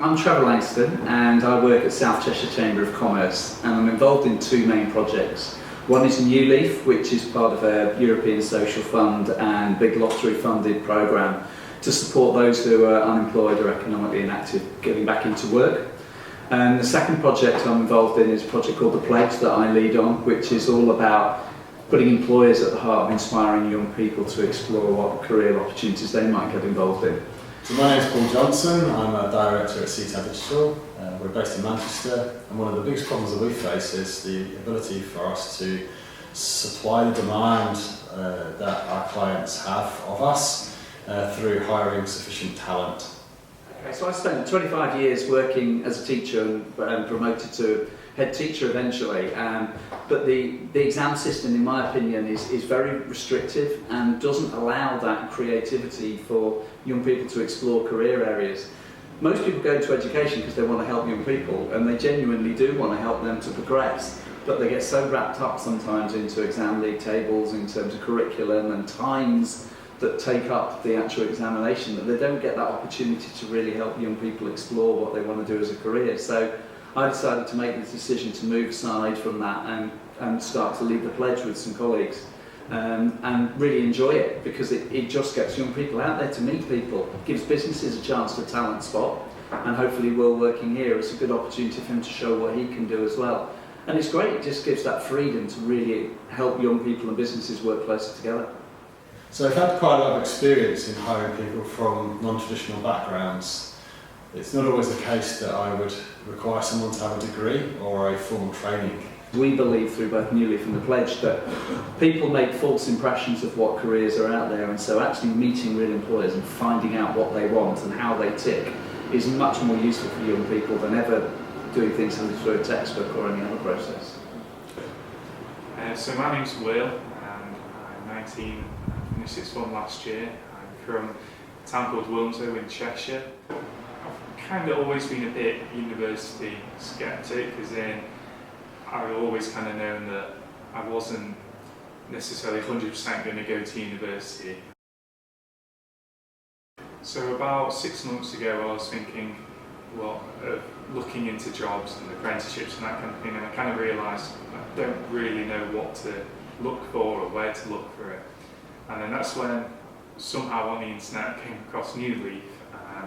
I'm Trevor Langston and I work at South Cheshire Chamber of Commerce, and I'm involved in two main projects. One is New Leaf, which is part of a European Social Fund and big lottery funded programme to support those who are unemployed or economically inactive getting back into work. And the second project I'm involved in is a project called The Pledge that I lead on, which is all about putting employers at the heart of inspiring young people to explore what career opportunities they might get involved in. So my name is Paul Johnson, I'm a director at CTAD Digital. We're based in Manchester, and one of the biggest problems that we face is the ability for us to supply the demand that our clients have of us through hiring sufficient talent. Okay, so I spent 25 years working as a teacher and promoted to head teacher eventually, but the exam system, in my opinion, is very restrictive and doesn't allow that creativity for young people to explore career areas. Most people go into education because they want to help young people, and they genuinely do want to help them to progress, but they get so wrapped up sometimes into exam league tables in terms of curriculum and times that take up the actual examination that they don't get that opportunity to really help young people explore what they want to do as a career. So I decided to make the decision to move aside from that and start to lead The Pledge with some colleagues and really enjoy it, because it just gets young people out there to meet people, gives businesses a chance to talent spot, and hopefully Will working here is a good opportunity for him to show what he can do as well. And it's great, it just gives that freedom to really help young people and businesses work closer together. So I've had quite a lot of experience in hiring people from non-traditional backgrounds. It's not always the case that I would require someone to have a degree or a formal training. We believe through both New Leaf and The Pledge that people make false impressions of what careers are out there, and so actually meeting real employers and finding out what they want and how they tick is much more useful for young people than ever doing things through a textbook or any other process. So my name's Will, and I'm 19, I finished sixth form last year. I'm from a town called Wilmslow in Cheshire. I've kind of always been a bit university sceptic, as in I've always kind of known that I wasn't necessarily 100% going to go to university. So about 6 months ago I was thinking, well, of looking into jobs and apprenticeships and that kind of thing, and I kind of realised I don't really know what to look for or where to look for it. And then that's when somehow on the internet I came across New Leaf.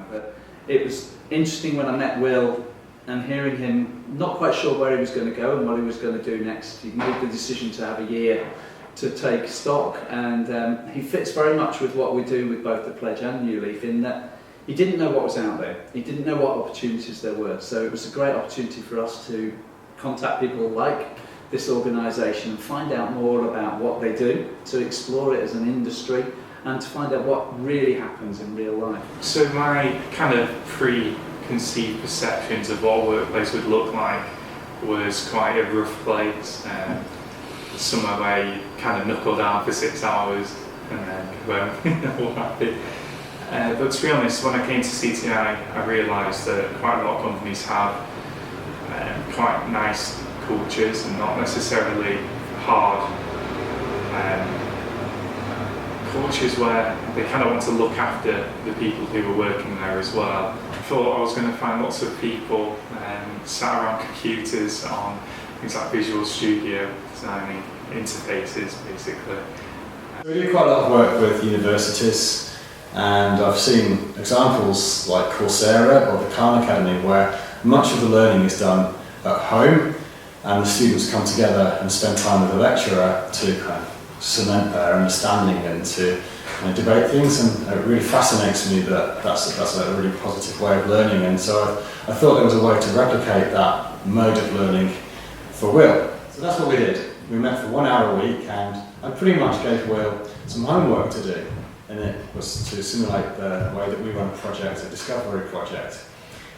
But it was interesting when I met Will and hearing him not quite sure where he was going to go and what he was going to do next. He made the decision to have a year to take stock, and he fits very much with what we do with both The Pledge and New Leaf, in that he didn't know what was out there, he didn't know what opportunities there were, so it was a great opportunity for us to contact people like this organisation and find out more about what they do, to explore it as an industry and to find out what really happens in real life. So my kind of preconceived perceptions of what a workplace would look like was quite a rough place, somewhere where you kind of knuckle down for 6 hours and then go home all happy. But to be honest, when I came to CTI, I realised that quite a lot of companies have quite nice cultures and not necessarily hard cultures where they kind of want to look after the people who are working there as well. I thought I was going to find lots of people sat around computers on things like Visual Studio, designing interfaces basically. We do quite a lot of work with universities, and I've seen examples like Coursera or the Khan Academy where much of the learning is done at home, and the students come together and spend time with the lecturer to kind of cement their understanding and to debate things, and it really fascinates me that that's a really positive way of learning, and so I thought there was a way to replicate that mode of learning for Will. So that's what we did. We met for 1 hour a week, and I pretty much gave Will some homework to do, and it was to simulate the way that we run a project, a discovery project.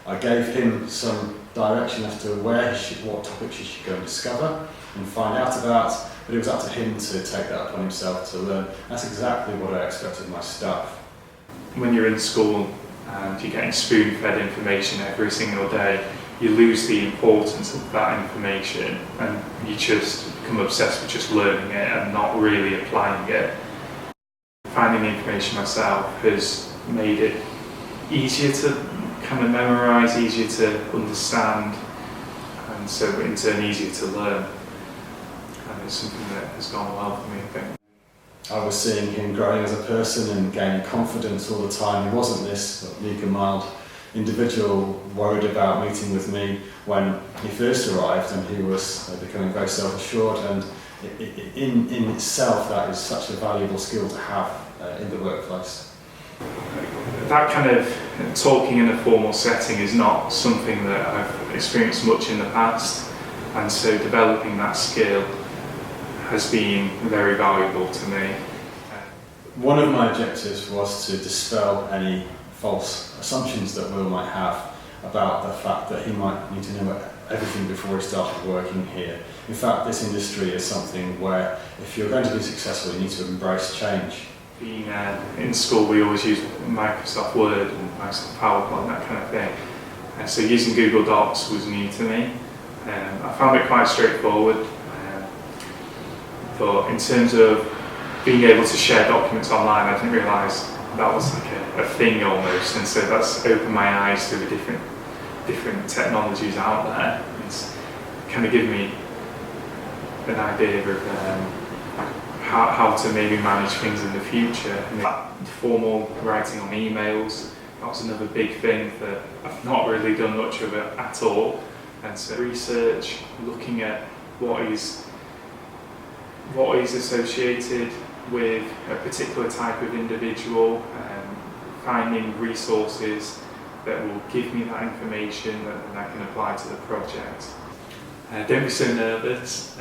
I gave him some direction as to what topics he should go and discover and find out about, but it was up to him to take that upon himself to learn. That's exactly what I expected of my staff. When you're in school and you're getting spoon-fed information every single day, you lose the importance of that information and you just become obsessed with just learning it and not really applying it. Finding the information myself has made it easier to kind of memorise, easier to understand, and so in turn easier to learn. And it's something that has gone well for me, I think. I was seeing him growing as a person and gaining confidence all the time. He wasn't this meek and mild individual worried about meeting with me when he first arrived, and he was becoming very self-assured, and in itself that is such a valuable skill to have in the workplace. That kind of talking in a formal setting is not something that I've experienced much in the past, and so developing that skill has been very valuable to me. One of my objectives was to dispel any false assumptions that Will might have about the fact that he might need to know everything before he started working here. In fact, this industry is something where if you're going to be successful, you need to embrace change. Being in school, we always use Microsoft Word and Microsoft PowerPoint, that kind of thing. So using Google Docs was new to me. I found it quite straightforward. But in terms of being able to share documents online, I didn't realise that was like a thing almost, and so that's opened my eyes to the different technologies out there. It's kind of given me an idea of how to maybe manage things in the future. Formal writing on emails, that was another big thing that I've not really done much of it at all. And so research, looking at what is associated with a particular type of individual, finding resources that will give me that information that I can apply to the project. Don't be so nervous.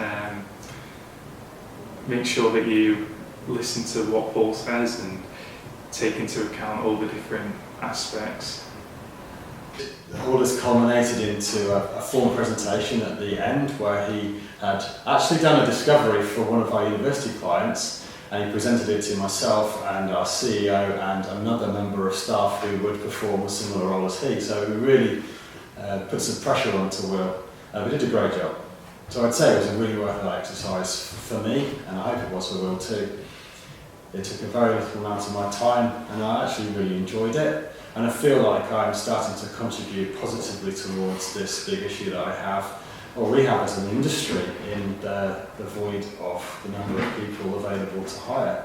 Make sure that you listen to what Paul says and take into account all the different aspects. All this culminated into a formal presentation at the end where he had actually done a discovery for one of our university clients, and he presented it to myself and our CEO and another member of staff who would perform a similar role as he. So we really put some pressure onto Will. We did a great job. So I'd say it was a really worthwhile exercise for me, and I hope it was for Will too. It took a very little amount of my time, and I actually really enjoyed it. And I feel like I'm starting to contribute positively towards this big issue that I have, or we have as an industry, in the void of the number of people available to hire.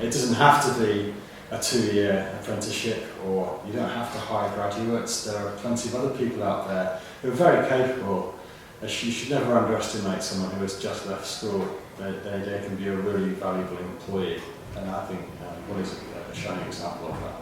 It doesn't have to be a 2-year apprenticeship, or you don't have to hire graduates. There are plenty of other people out there who are very capable. You should never underestimate someone who has just left school. They can be a really valuable employee, and I think Will is a shining example of that.